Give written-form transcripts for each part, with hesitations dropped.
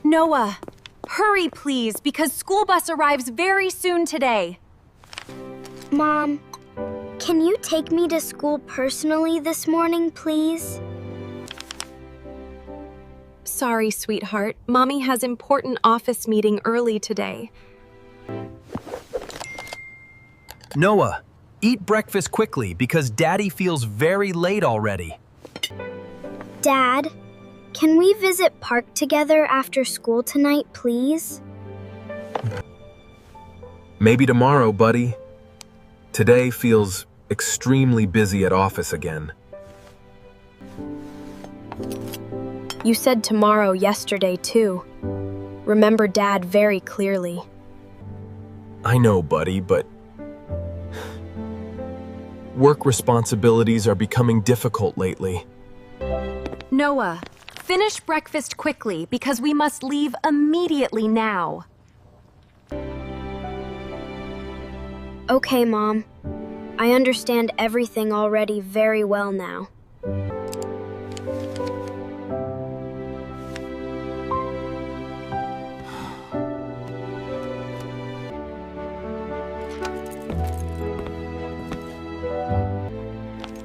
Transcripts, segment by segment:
Noah, hurry please, because school bus arrives very soon today. Mom, can you take me to school personally this morning, please? Sorry, sweetheart. Mommy has important office meeting early today. Noah, eat breakfast quickly because Daddy feels very late already. Dad, can we visit park together after school tonight, please? Maybe tomorrow, buddy. Today feels extremely busy at office again. You said tomorrow yesterday, too. Remember Dad very clearly. I know, buddy, but work responsibilities are becoming difficult lately. Noah, finish breakfast quickly because we must leave immediately now. Okay, Mom. I understand everything already very well now.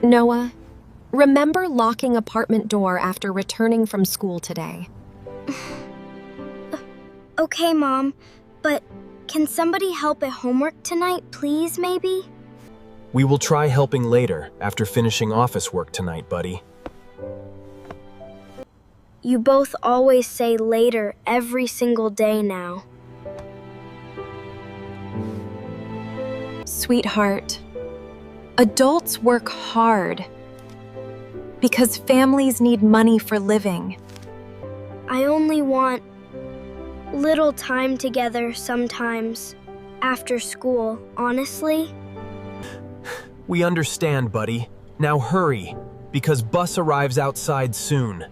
Noah, remember locking apartment door after returning from school today. Okay, Mom, but can somebody help at homework tonight, please, maybe? We will try helping later after finishing office work tonight, buddy. You both always say later every single day now. Sweetheart, adults work hard because families need money for living. I only want little time together sometimes after school, honestly. We understand, buddy. Now hurry, because bus arrives outside soon.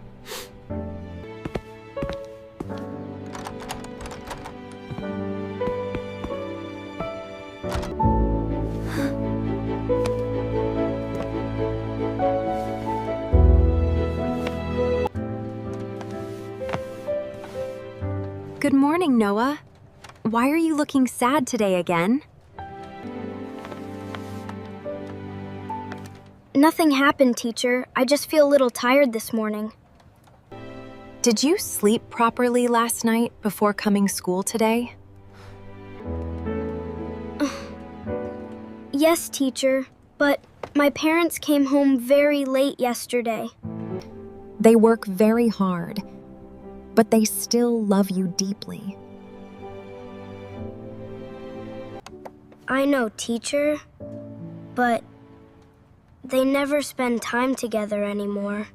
Good morning, Noah. Why are you looking sad today again? Nothing happened, teacher. I just feel a little tired this morning. Did you sleep properly last night before coming school today? Yes, teacher, but my parents came home very late yesterday. They work very hard, but they still love you deeply. I know, teacher, but they never spend time together anymore.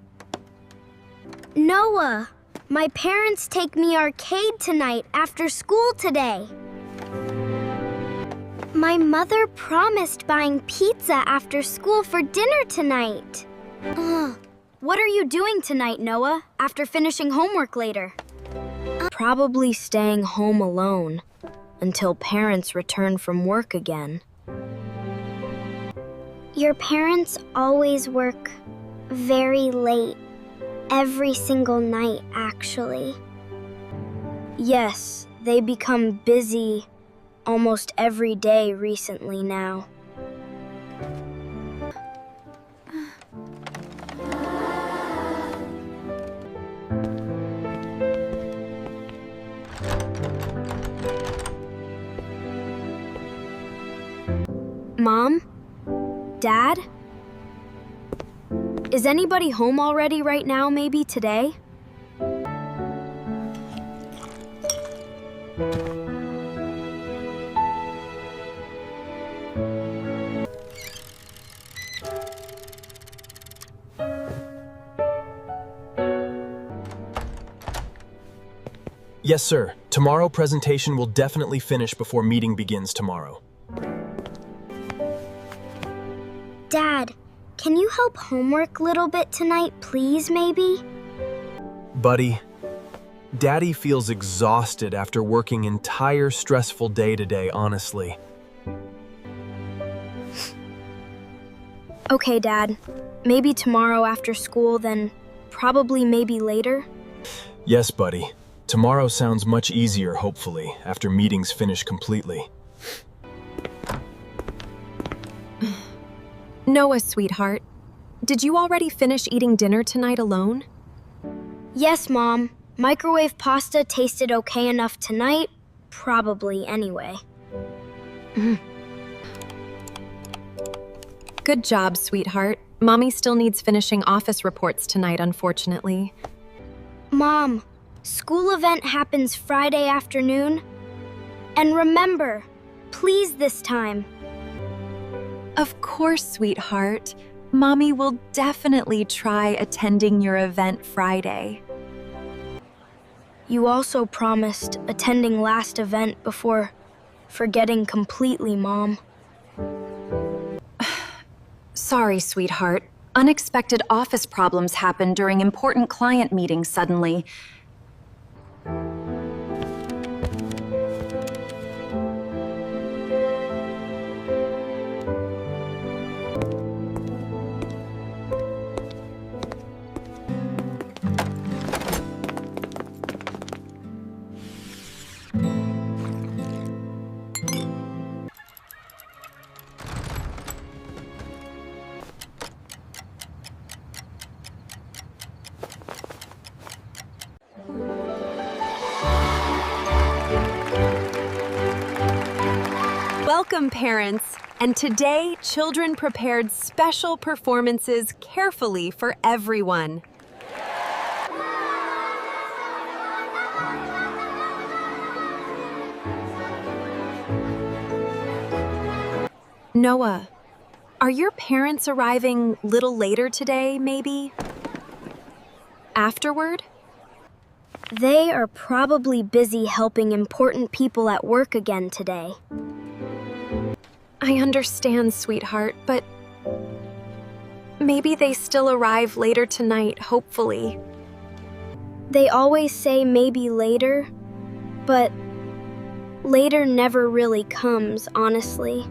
Noah, my parents take me arcade tonight after school today. My mother promised buying pizza after school for dinner tonight. What are you doing tonight, Noah, after finishing homework later? Probably staying home alone until parents return from work again. Your parents always work very late, every single night, actually. Yes, they become busy almost every day recently now. Mom? Dad? Is anybody home already right now, maybe today? Yes, sir. Tomorrow presentation will definitely finish before meeting begins tomorrow. Dad, can you help homework a little bit tonight, please, maybe? Buddy, Daddy feels exhausted after working entire stressful day today, honestly. Okay, Dad. Maybe tomorrow after school, then probably maybe later? Yes, buddy. Tomorrow sounds much easier, hopefully, after meetings finish completely. Noah, sweetheart, did you already finish eating dinner tonight alone? Yes, Mom. Microwave pasta tasted okay enough tonight. Probably anyway. Good job, sweetheart. Mommy still needs finishing office reports tonight, unfortunately. Mom, school event happens Friday afternoon. And remember, please this time. Of course, sweetheart. Mommy will definitely try attending your event Friday. You also promised attending last event before forgetting completely, Mom. Sorry, sweetheart. Unexpected office problems happen during important client meetings suddenly. Welcome, parents! And today, children prepared special performances carefully for everyone. Noah, are your parents arriving little later today, maybe? Afterward? They are probably busy helping important people at work again today. I understand, sweetheart, but maybe they still arrive later tonight, hopefully. They always say maybe later, but later never really comes, honestly.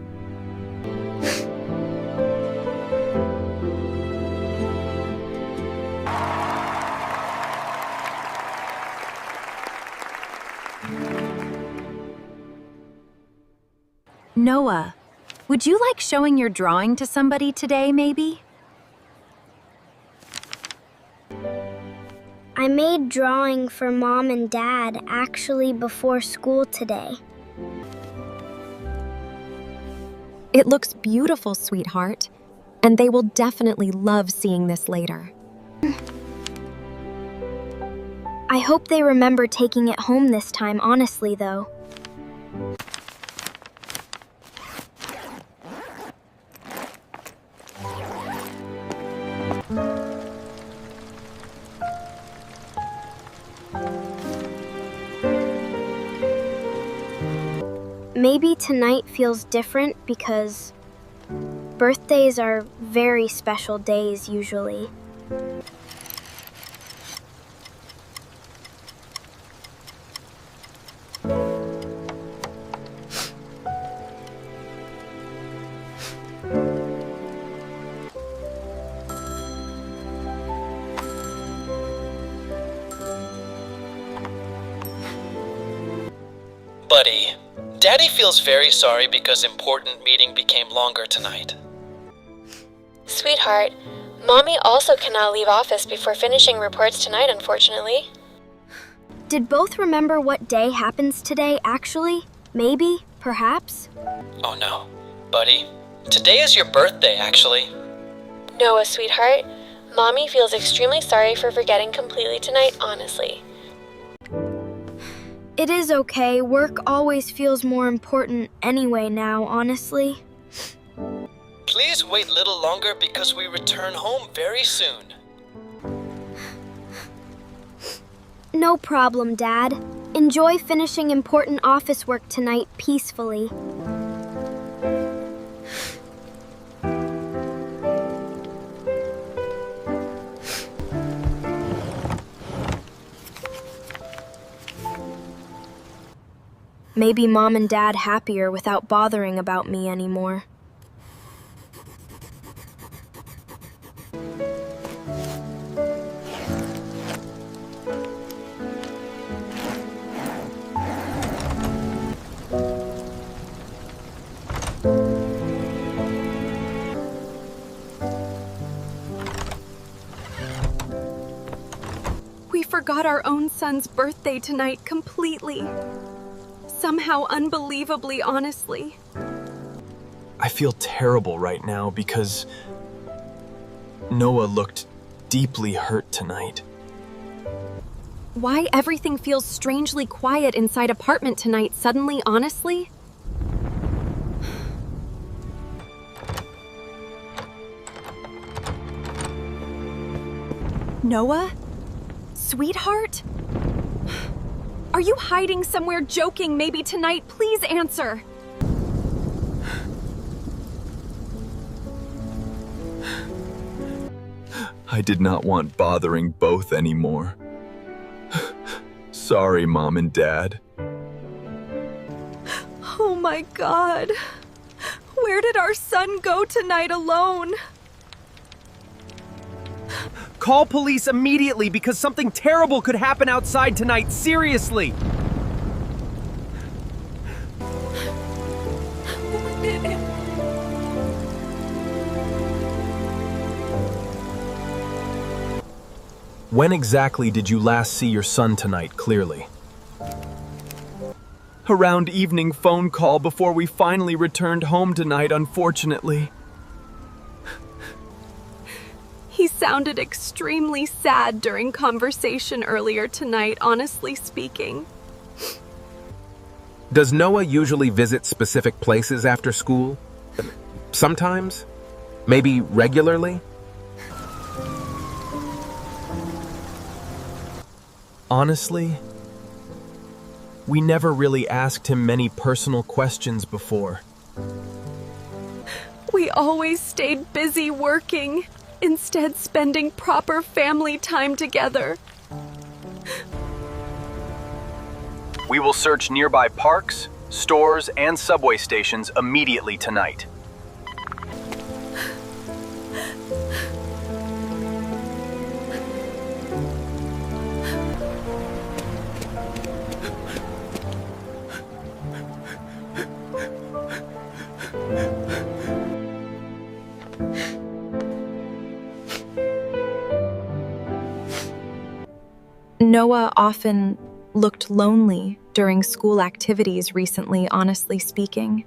Noah, would you like showing your drawing to somebody today, maybe? I made drawing for Mom and Dad actually before school today. It looks beautiful, sweetheart, and they will definitely love seeing this later. I hope they remember taking it home this time, honestly, though. Maybe tonight feels different because birthdays are very special days usually. Buddy, Daddy feels very sorry because important meeting became longer tonight. Sweetheart, Mommy also cannot leave office before finishing reports tonight, unfortunately. Did both remember what day happens today, actually? Maybe? Perhaps? Oh no. Buddy, today is your birthday, actually. Noah, sweetheart, Mommy feels extremely sorry for forgetting completely tonight, honestly. It is okay. Work always feels more important anyway now, honestly. Please wait a little longer because we return home very soon. No problem, Dad. Enjoy finishing important office work tonight peacefully. Maybe Mom and Dad happier without bothering about me anymore. forgot our own son's birthday tonight completely. Somehow unbelievably honestly. I feel terrible right now because Noah looked deeply hurt tonight. Why everything feels strangely quiet inside apartment tonight suddenly, honestly? Noah? Sweetheart? Are you hiding somewhere joking maybe tonight? Please answer. I did not want bothering both anymore. Sorry, Mom and Dad. Oh my God. Where did our son go tonight alone? Call police immediately because something terrible could happen outside tonight, seriously! When exactly did you last see your son tonight, clearly? Around evening phone call before we finally returned home tonight, unfortunately. He sounded extremely sad during conversation earlier tonight, honestly speaking. Does Noah usually visit specific places after school? Sometimes? Maybe regularly? Honestly, we never really asked him many personal questions before. We always stayed busy working, instead spending proper family time together. We will search nearby parks, stores, and subway stations immediately tonight. Noah often looked lonely during school activities recently, honestly speaking.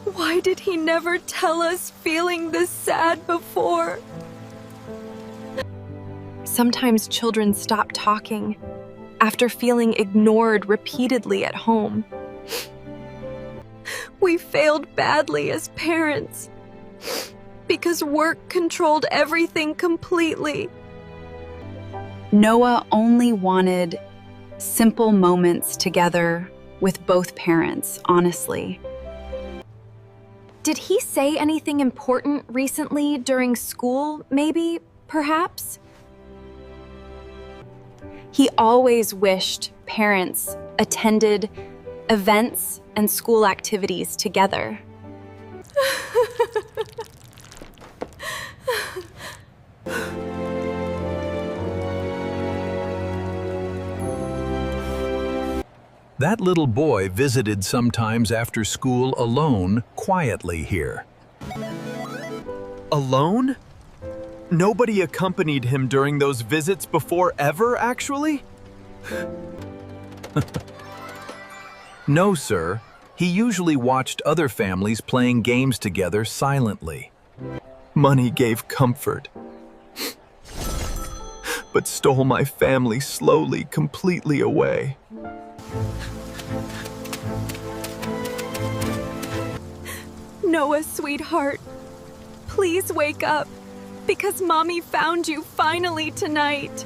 Why did he never tell us feeling this sad before? Sometimes children stop talking after feeling ignored repeatedly at home. We failed badly as parents because work controlled everything completely. Noah only wanted simple moments together with both parents, honestly. Did he say anything important recently during school, maybe, perhaps? He always wished parents attended events and school activities together. That little boy visited sometimes after school alone, quietly here. Alone? Nobody accompanied him during those visits before ever, actually? No, sir. He usually watched other families playing games together silently. Money gave comfort, but stole my family slowly, completely away. Noah, sweetheart, please wake up, because Mommy found you finally tonight.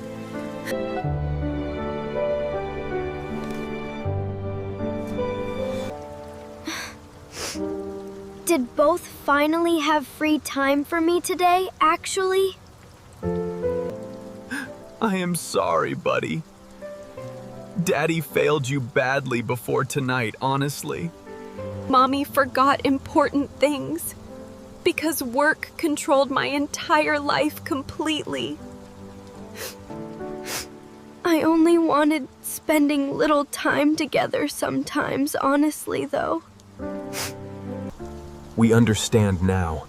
Did both finally have free time for me today, actually? I am sorry, buddy. Daddy failed you badly before tonight, honestly. Mommy forgot important things because work controlled my entire life completely. I only wanted spending little time together sometimes, honestly, though. We understand now,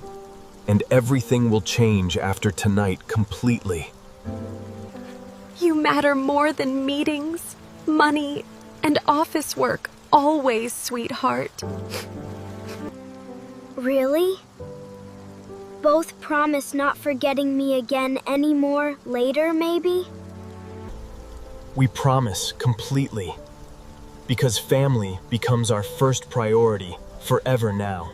and everything will change after tonight completely. matter more than meetings, money, and office work. Always, sweetheart. Really? Both promise not forgetting me again anymore later, maybe? We promise completely. Because family becomes our first priority forever now.